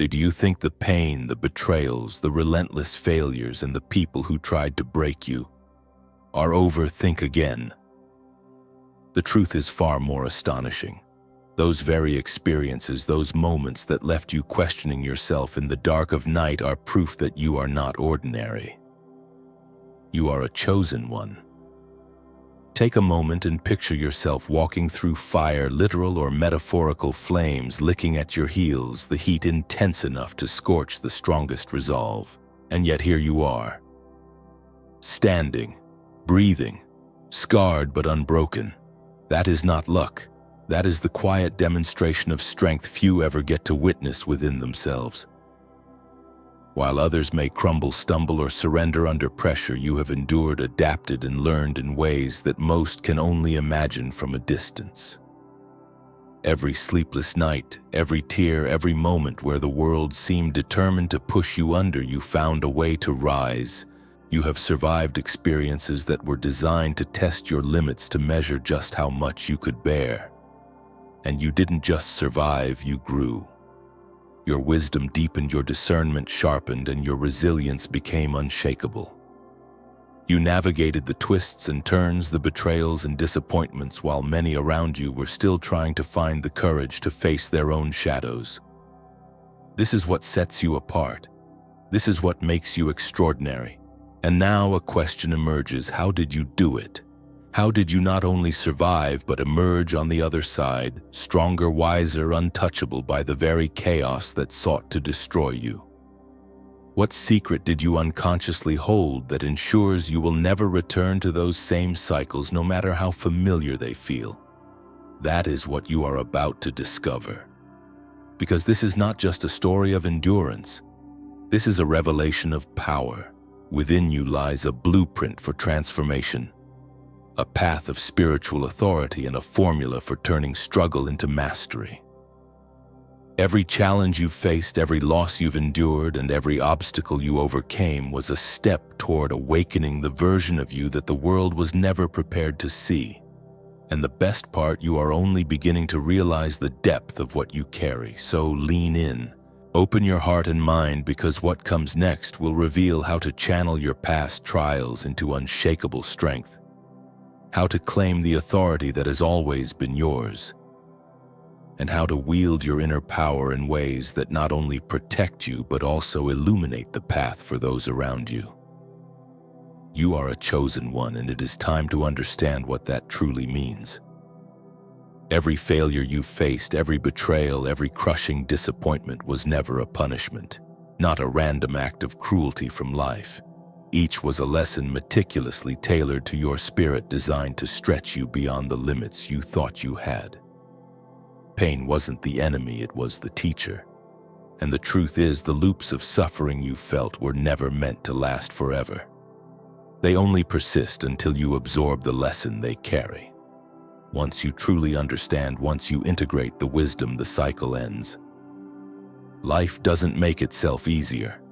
Do you think the pain, the betrayals, the relentless failures, and the people who tried to break you are over? Think again. The truth is far more astonishing. Those very experiences, those moments that left you questioning yourself in the dark of night, are proof that you are not ordinary. You are a chosen one. Take a moment and picture yourself walking through fire, literal or metaphorical flames licking at your heels, the heat intense enough to scorch the strongest resolve. And yet here you are, standing, breathing, scarred but unbroken. That is not luck. That is the quiet demonstration of strength few ever get to witness within themselves. While others may crumble, stumble, or surrender under pressure, you have endured, adapted, and learned in ways that most can only imagine from a distance. Every sleepless night, every tear, every moment where the world seemed determined to push you under, you found a way to rise. You have survived experiences that were designed to test your limits, to measure just how much you could bear. And you didn't just survive, you grew. Your wisdom deepened, your discernment sharpened, and your resilience became unshakable. You navigated the twists and turns, the betrayals and disappointments, while many around you were still trying to find the courage to face their own shadows. This is what sets you apart. This is what makes you extraordinary. And now a question emerges: how did you do it? How did you not only survive but emerge on the other side, stronger, wiser, untouchable by the very chaos that sought to destroy you? What secret did you unconsciously hold that ensures you will never return to those same cycles, no matter how familiar they feel? That is what you are about to discover. Because this is not just a story of endurance. This is a revelation of power. Within you lies a blueprint for transformation, a path of spiritual authority, and a formula for turning struggle into mastery. Every challenge you've faced, every loss you've endured, and every obstacle you overcame was a step toward awakening the version of you that the world was never prepared to see. And the best part, you are only beginning to realize the depth of what you carry. So lean in. Open your heart and mind, because what comes next will reveal how to channel your past trials into unshakable strength. How to claim the authority that has always been yours, and how to wield your inner power in ways that not only protect you but also illuminate the path for those around you. You are a chosen one, and it is time to understand what that truly means. Every failure you've faced, every betrayal, every crushing disappointment was never a punishment, not a random act of cruelty from life. Each was a lesson meticulously tailored to your spirit, designed to stretch you beyond the limits you thought you had. Pain wasn't the enemy, it was the teacher. And the truth is, the loops of suffering you felt were never meant to last forever. They only persist until you absorb the lesson they carry. Once you truly understand, once you integrate the wisdom, the cycle ends. Life doesn't make itself easier.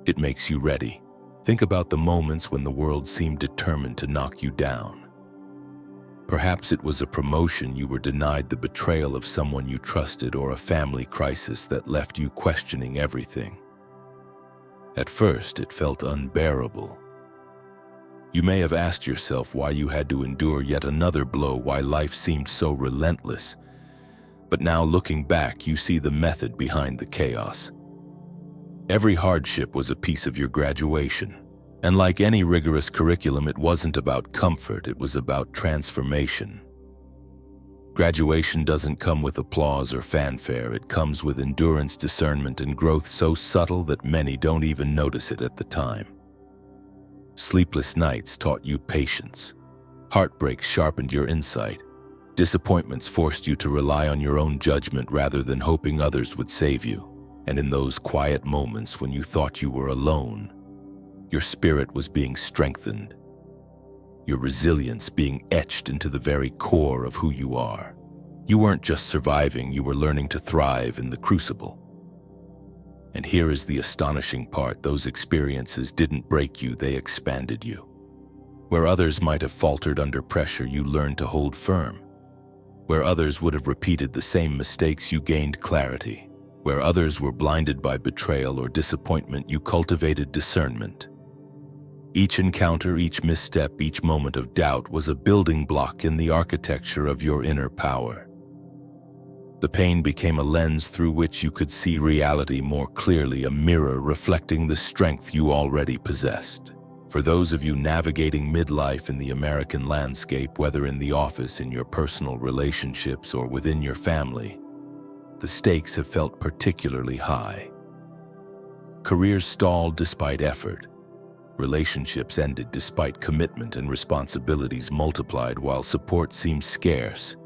It makes you ready. Think about the moments when the world seemed determined to knock you down. Perhaps it was a promotion you were denied, the betrayal of someone you trusted, or a family crisis that left you questioning everything. At first, it felt unbearable. You may have asked yourself why you had to endure yet another blow, why life seemed so relentless. But now, looking back, you see the method behind the chaos. Every hardship was a piece of your graduation. And like any rigorous curriculum, it wasn't about comfort, it was about transformation. Graduation doesn't come with applause or fanfare, it comes with endurance, discernment, and growth so subtle that many don't even notice it at the time. Sleepless nights taught you patience. Heartbreaks sharpened your insight. Disappointments forced you to rely on your own judgment rather than hoping others would save you. And in those quiet moments when you thought you were alone, your spirit was being strengthened, your resilience being etched into the very core of who you are. You weren't just surviving, you were learning to thrive in the crucible. And here is the astonishing part: those experiences didn't break you, they expanded you. Where others might have faltered under pressure, you learned to hold firm. Where others would have repeated the same mistakes, you gained clarity. Where others were blinded by betrayal or disappointment, you cultivated discernment. Each encounter, each misstep, each moment of doubt was a building block in the architecture of your inner power. The pain became a lens through which you could see reality more clearly, a mirror reflecting the strength you already possessed. For those of you navigating midlife in the American landscape, whether in the office, in your personal relationships, or within your family, the stakes have felt particularly high. Careers stalled despite effort. Relationships ended despite commitment, and responsibilities multiplied while support seemed scarce.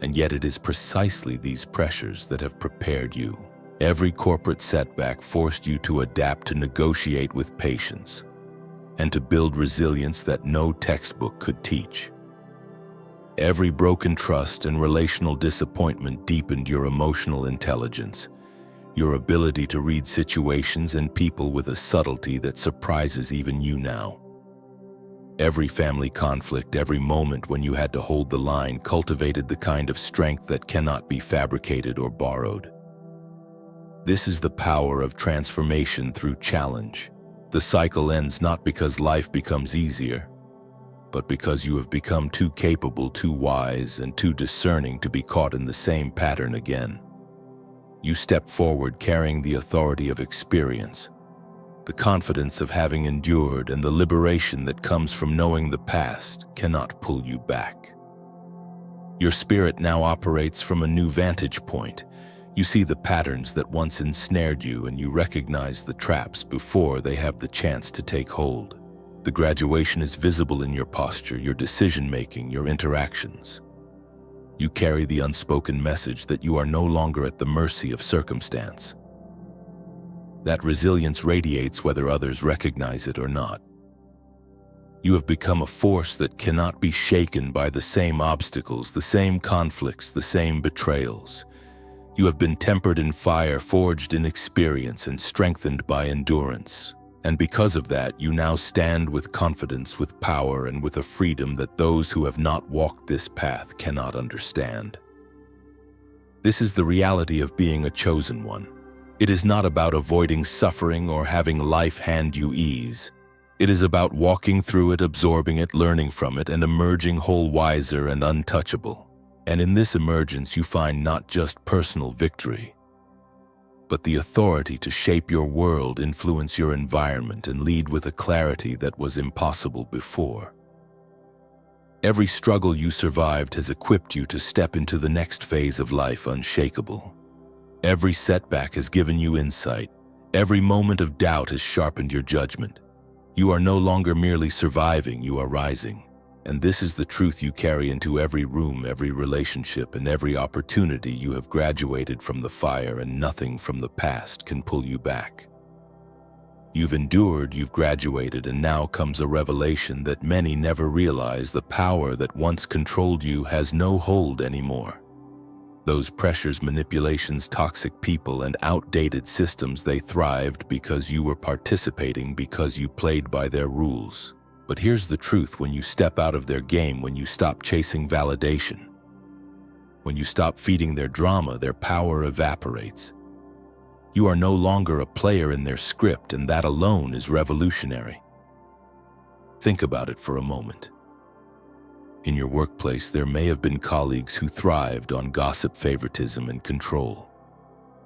And yet it is precisely these pressures that have prepared you. Every corporate setback forced you to adapt, to negotiate with patience, and to build resilience that no textbook could teach. Every broken trust and relational disappointment deepened your emotional intelligence, your ability to read situations and people with a subtlety that surprises even you now. Every family conflict, every moment when you had to hold the line, cultivated the kind of strength that cannot be fabricated or borrowed. This is the power of transformation through challenge. The cycle ends not because life becomes easier, but because you have become too capable, too wise, and too discerning to be caught in the same pattern again. You step forward carrying the authority of experience, the confidence of having endured, and the liberation that comes from knowing the past cannot pull you back. Your spirit now operates from a new vantage point. You see the patterns that once ensnared you, and you recognize the traps before they have the chance to take hold. The graduation is visible in your posture, your decision-making, your interactions. You carry the unspoken message that you are no longer at the mercy of circumstance. That resilience radiates whether others recognize it or not. You have become a force that cannot be shaken by the same obstacles, the same conflicts, the same betrayals. You have been tempered in fire, forged in experience, and strengthened by endurance. And because of that, you now stand with confidence, with power, and with a freedom that those who have not walked this path cannot understand. This is the reality of being a chosen one. It is not about avoiding suffering or having life hand you ease. It is about walking through it, absorbing it, learning from it, and emerging whole, wiser, and untouchable. And in this emergence, you find not just personal victory, but the authority to shape your world, influence your environment, and lead with a clarity that was impossible before. Every struggle you survived has equipped you to step into the next phase of life unshakable. Every setback has given you insight. Every moment of doubt has sharpened your judgment. You are no longer merely surviving, you are rising. And this is the truth you carry into every room, every relationship, and every opportunity. You have graduated from the fire, and nothing from the past can pull you back. You've endured, you've graduated, and now comes a revelation that many never realize. The power that once controlled you has no hold anymore. Those pressures, manipulations, toxic people, and outdated systems, they thrived because you were participating, because you played by their rules. But here's the truth: when you step out of their game, when you stop chasing validation, when you stop feeding their drama, their power evaporates. You are no longer a player in their script, and that alone is revolutionary. Think about it for a moment. In your workplace, there may have been colleagues who thrived on gossip, favoritism, and control.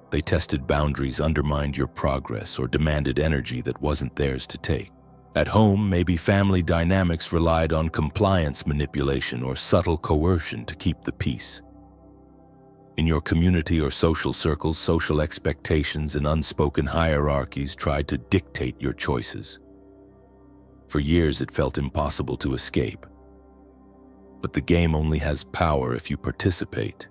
They tested boundaries, undermined your progress, or demanded energy that wasn't theirs to take. At home, maybe family dynamics relied on compliance, manipulation, or subtle coercion to keep the peace. In your community or social circles, social expectations and unspoken hierarchies tried to dictate your choices. For years, it felt impossible to escape. But the game only has power if you participate.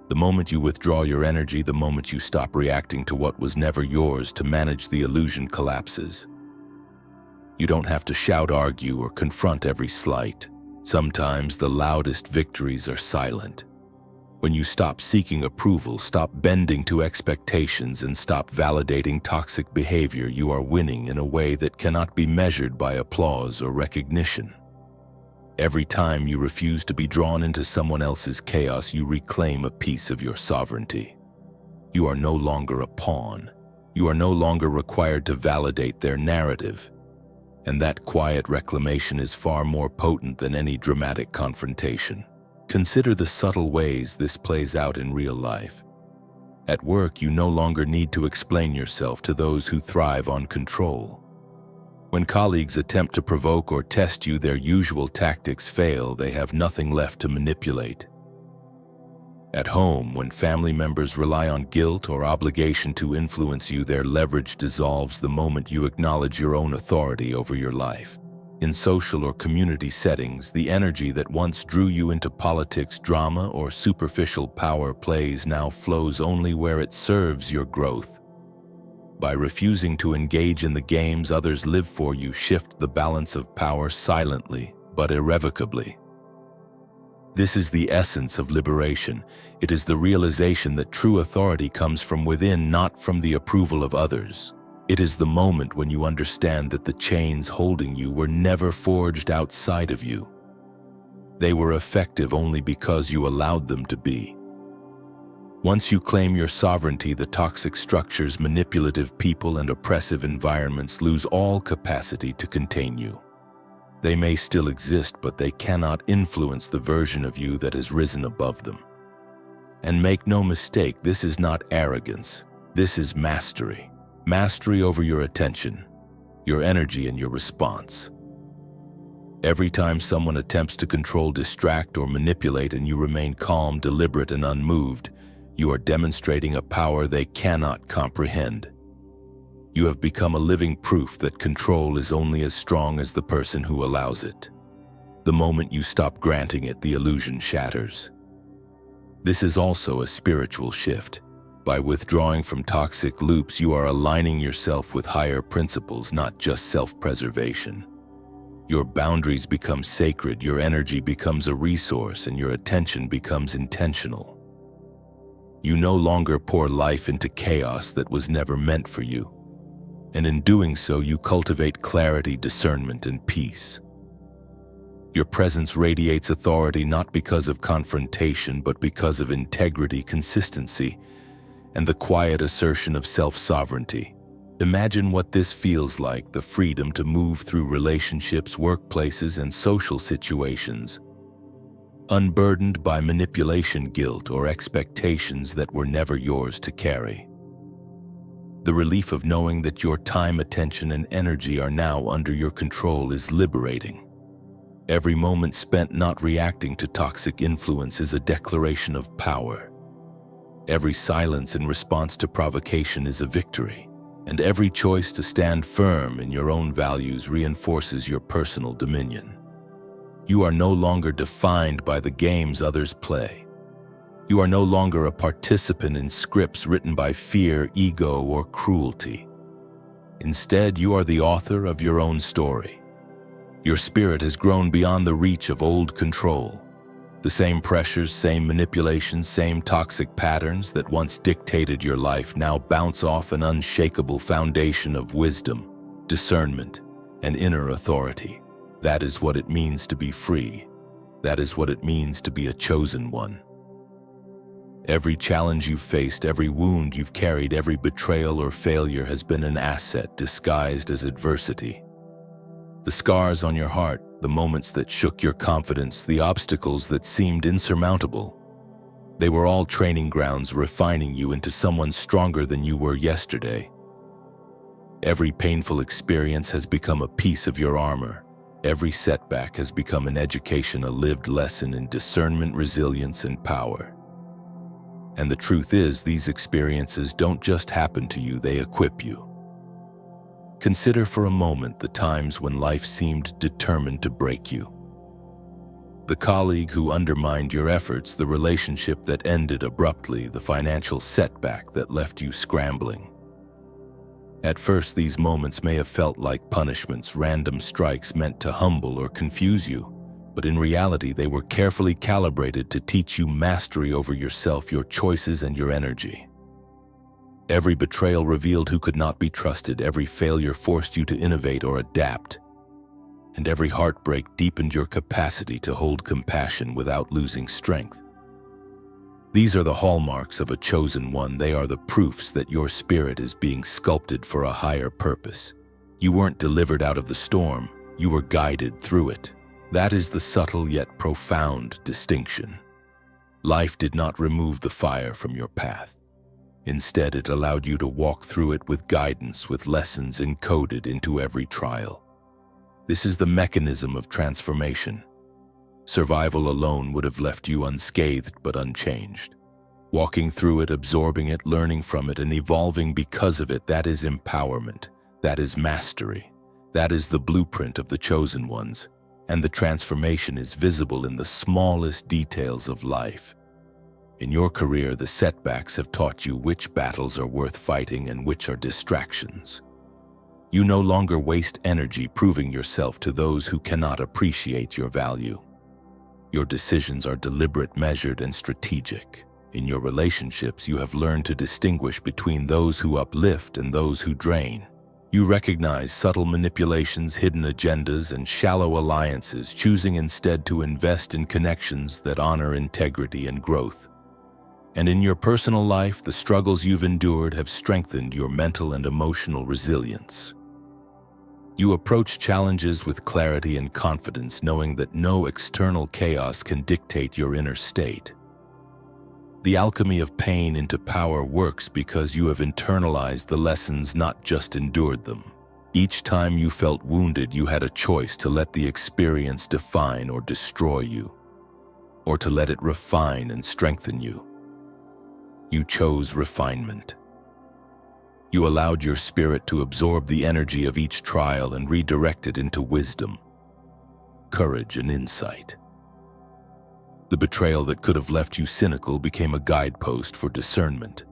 The moment you withdraw your energy, the moment you stop reacting to what was never yours to manage, the illusion collapses. You don't have to shout, argue, or confront every slight. Sometimes the loudest victories are silent. When you stop seeking approval, stop bending to expectations, and stop validating toxic behavior, you are winning in a way that cannot be measured by applause or recognition. Every time you refuse to be drawn into someone else's chaos, you reclaim a piece of your sovereignty. You are no longer a pawn. You are no longer required to validate their narrative. And that quiet reclamation is far more potent than any dramatic confrontation. Consider the subtle ways this plays out in real life. At work, you no longer need to explain yourself to those who thrive on control. When colleagues attempt to provoke or test you, their usual tactics fail. They have nothing left to manipulate. At home, when family members rely on guilt or obligation to influence you, their leverage dissolves the moment you acknowledge your own authority over your life. In social or community settings, the energy that once drew you into politics, drama, or superficial power plays now flows only where it serves your growth. By refusing to engage in the games others live for, you shift the balance of power silently but irrevocably. This is the essence of liberation. It is the realization that true authority comes from within, not from the approval of others. It is the moment when you understand that the chains holding you were never forged outside of you. They were effective only because you allowed them to be. Once you claim your sovereignty, the toxic structures, manipulative people, and oppressive environments lose all capacity to contain you. They may still exist, but they cannot influence the version of you that has risen above them. And make no mistake, this is not arrogance. This is mastery. Mastery over your attention, your energy, and your response. Every time someone attempts to control, distract, or manipulate, and you remain calm, deliberate, and unmoved, you are demonstrating a power they cannot comprehend. You have become a living proof that control is only as strong as the person who allows it. The moment you stop granting it, the illusion shatters. This is also a spiritual shift. By withdrawing from toxic loops, you are aligning yourself with higher principles, not just self-preservation. Your boundaries become sacred, your energy becomes a resource, and your attention becomes intentional. You no longer pour life into chaos that was never meant for you. And in doing so, you cultivate clarity, discernment, and peace. Your presence radiates authority not because of confrontation, but because of integrity, consistency, and the quiet assertion of self-sovereignty. Imagine what this feels like, the freedom to move through relationships, workplaces, and social situations, unburdened by manipulation, guilt, or expectations that were never yours to carry. The relief of knowing that your time, attention, and energy are now under your control is liberating. Every moment spent not reacting to toxic influence is a declaration of power. Every silence in response to provocation is a victory, and every choice to stand firm in your own values reinforces your personal dominion. You are no longer defined by the games others play. You are no longer a participant in scripts written by fear, ego, or cruelty. Instead, you are the author of your own story. Your spirit has grown beyond the reach of old control. The same pressures, same manipulations, same toxic patterns that once dictated your life now bounce off an unshakable foundation of wisdom, discernment, and inner authority. That is what it means to be free. That is what it means to be a chosen one. Every challenge you've faced, every wound you've carried, every betrayal or failure has been an asset disguised as adversity. The scars on your heart, the moments that shook your confidence, the obstacles that seemed insurmountable, they were all training grounds refining you into someone stronger than you were yesterday. Every painful experience has become a piece of your armor. Every setback has become an education, a lived lesson in discernment, resilience, and power. And the truth is, these experiences don't just happen to you, they equip you. Consider for a moment the times when life seemed determined to break you. The colleague who undermined your efforts, the relationship that ended abruptly, the financial setback that left you scrambling. At first, these moments may have felt like punishments, random strikes meant to humble or confuse you. But in reality, they were carefully calibrated to teach you mastery over yourself, your choices, and your energy. Every betrayal revealed who could not be trusted. Every failure forced you to innovate or adapt. And every heartbreak deepened your capacity to hold compassion without losing strength. These are the hallmarks of a chosen one. They are the proofs that your spirit is being sculpted for a higher purpose. You weren't delivered out of the storm, you were guided through it. That is the subtle yet profound distinction. Life did not remove the fire from your path. Instead, it allowed you to walk through it with guidance, with lessons encoded into every trial. This is the mechanism of transformation. Survival alone would have left you unscathed but unchanged. Walking through it, absorbing it, learning from it, and evolving because of it, that is empowerment. That is mastery. That is the blueprint of the chosen ones. And the transformation is visible in the smallest details of life. In your career, the setbacks have taught you which battles are worth fighting and which are distractions. You no longer waste energy proving yourself to those who cannot appreciate your value. Your decisions are deliberate, measured, and strategic. In your relationships, you have learned to distinguish between those who uplift and those who drain. You recognize subtle manipulations, hidden agendas, and shallow alliances, choosing instead to invest in connections that honor integrity and growth. And in your personal life, the struggles you've endured have strengthened your mental and emotional resilience. You approach challenges with clarity and confidence, knowing that no external chaos can dictate your inner state. The alchemy of pain into power works because you have internalized the lessons, not just endured them. Each time you felt wounded, you had a choice to let the experience define or destroy you, or to let it refine and strengthen you. You chose refinement. You allowed your spirit to absorb the energy of each trial and redirect it into wisdom, courage, and insight. The betrayal that could have left you cynical became a guidepost for discernment.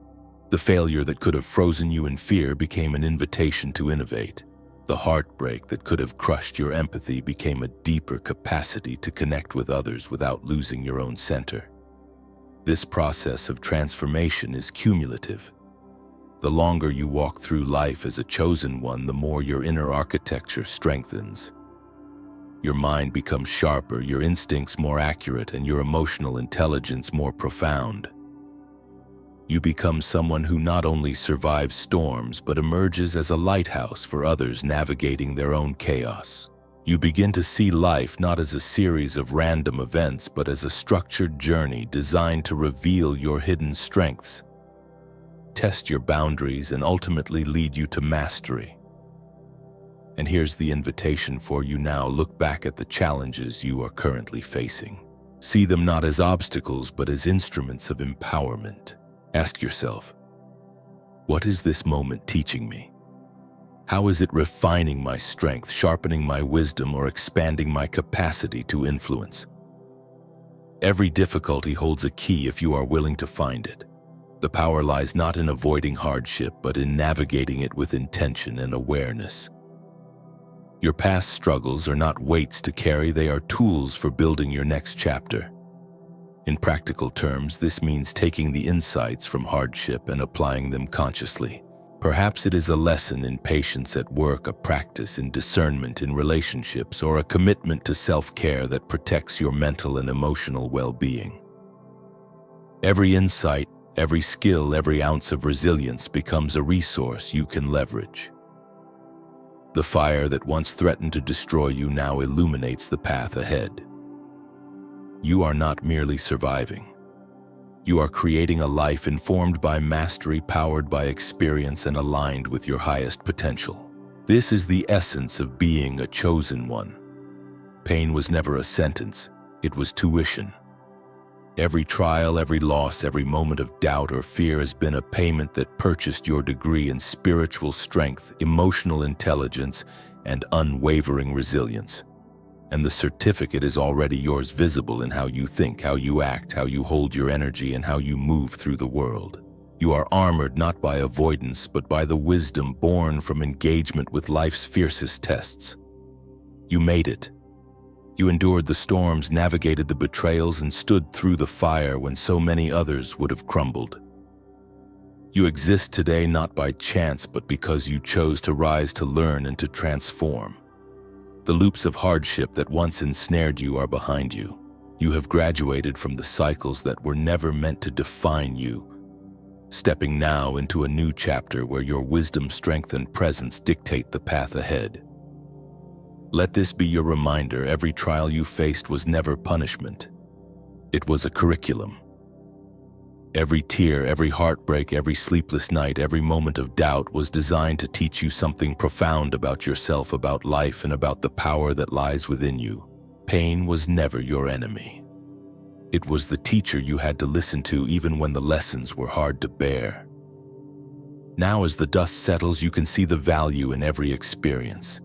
The failure that could have frozen you in fear became an invitation to innovate. The heartbreak that could have crushed your empathy became a deeper capacity to connect with others without losing your own center. This process of transformation is cumulative. The longer you walk through life as a chosen one, the more your inner architecture strengthens. Your mind becomes sharper, your instincts more accurate, and your emotional intelligence more profound. You become someone who not only survives storms, but emerges as a lighthouse for others navigating their own chaos. You begin to see life not as a series of random events, but as a structured journey designed to reveal your hidden strengths, test your boundaries, and ultimately lead you to mastery. And here's the invitation for you now. Look back at the challenges you are currently facing. See them not as obstacles, but as instruments of empowerment. Ask yourself, what is this moment teaching me? How is it refining my strength, sharpening my wisdom, or expanding my capacity to influence? Every difficulty holds a key if you are willing to find it. The power lies not in avoiding hardship, but in navigating it with intention and awareness. Your past struggles are not weights to carry, they are tools for building your next chapter. In practical terms, this means taking the insights from hardship and applying them consciously. Perhaps it is a lesson in patience at work, a practice in discernment in relationships, or a commitment to self-care that protects your mental and emotional well-being. Every insight, every skill, every ounce of resilience becomes a resource you can leverage. The fire that once threatened to destroy you now illuminates the path ahead. You are not merely surviving. You are creating a life informed by mastery, powered by experience, and aligned with your highest potential. This is the essence of being a chosen one. Pain was never a sentence, it was tuition. Every trial, every loss, every moment of doubt or fear has been a payment that purchased your degree in spiritual strength, emotional intelligence, and unwavering resilience. And the certificate is already yours, visible in how you think, how you act, how you hold your energy, and how you move through the world. You are armored not by avoidance, but by the wisdom born from engagement with life's fiercest tests. You made it. You endured the storms, navigated the betrayals, and stood through the fire when so many others would have crumbled. You exist today not by chance, but because you chose to rise, to learn, and to transform. The loops of hardship that once ensnared you are behind you. You have graduated from the cycles that were never meant to define you, stepping now into a new chapter where your wisdom, strength, and presence dictate the path ahead. Let this be your reminder: every trial you faced was never punishment. It was a curriculum. Every tear, every heartbreak, every sleepless night, every moment of doubt was designed to teach you something profound about yourself, about life, and about the power that lies within you. Pain was never your enemy. It was the teacher you had to listen to even when the lessons were hard to bear. Now, as the dust settles, you can see the value in every experience.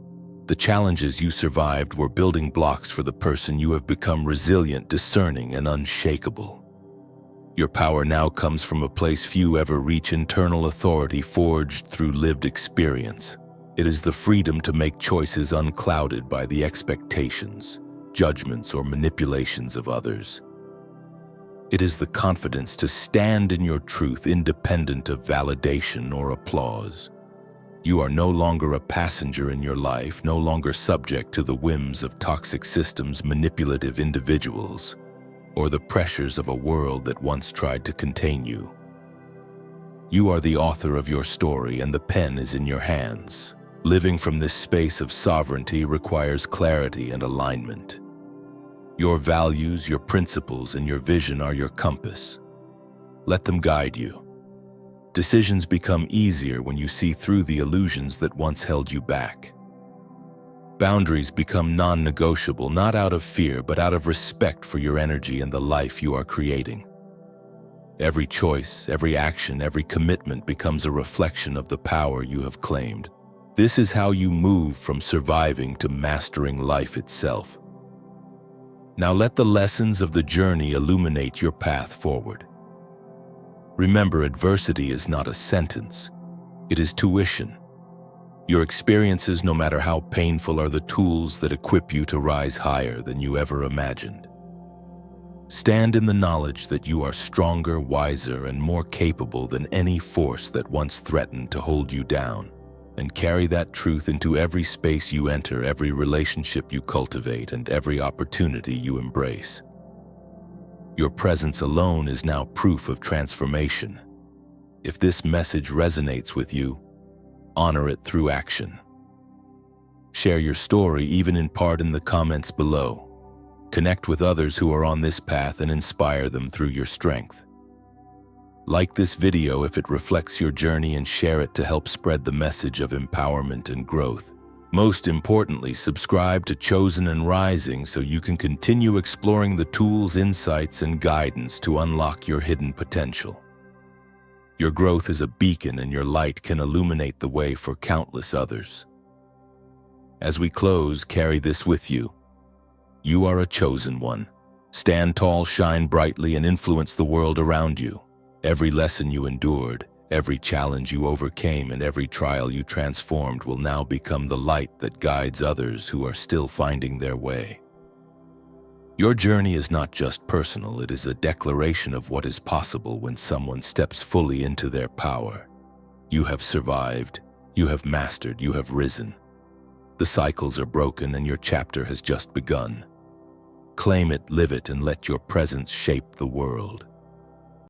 The challenges you survived were building blocks for the person you have become: resilient, discerning, and unshakable. Your power now comes from a place few ever reach: internal authority forged through lived experience. It is the freedom to make choices unclouded by the expectations, judgments, or manipulations of others. It is the confidence to stand in your truth, independent of validation or applause. You are no longer a passenger in your life, no longer subject to the whims of toxic systems, manipulative individuals, or the pressures of a world that once tried to contain you. You are the author of your story, and the pen is in your hands. Living from this space of sovereignty requires clarity and alignment. Your values, your principles, and your vision are your compass. Let them guide you. Decisions become easier when you see through the illusions that once held you back. Boundaries become non-negotiable, not out of fear, but out of respect for your energy and the life you are creating. Every choice, every action, every commitment becomes a reflection of the power you have claimed. This is how you move from surviving to mastering life itself. Now let the lessons of the journey illuminate your path forward. Remember, adversity is not a sentence. It is tuition. Your experiences, no matter how painful, are the tools that equip you to rise higher than you ever imagined. Stand in the knowledge that you are stronger, wiser, and more capable than any force that once threatened to hold you down, and carry that truth into every space you enter, every relationship you cultivate, and every opportunity you embrace. Your presence alone is now proof of transformation. If this message resonates with you, honor it through action. Share your story, even in part, in the comments below. Connect with others who are on this path and inspire them through your strength. Like this video if it reflects your journey, and share it to help spread the message of empowerment and growth. Most importantly, subscribe to Chosen and Rising so you can continue exploring the tools, insights, and guidance to unlock your hidden potential. Your growth is a beacon, and your light can illuminate the way for countless others. As we close, carry this with you. You are a chosen one. Stand tall, shine brightly, and influence the world around you. Every lesson you endured, every challenge you overcame, and every trial you transformed will now become the light that guides others who are still finding their way. Your journey is not just personal, it is a declaration of what is possible when someone steps fully into their power. You have survived, you have mastered, you have risen. The cycles are broken, and your chapter has just begun. Claim it, live it, and let your presence shape the world.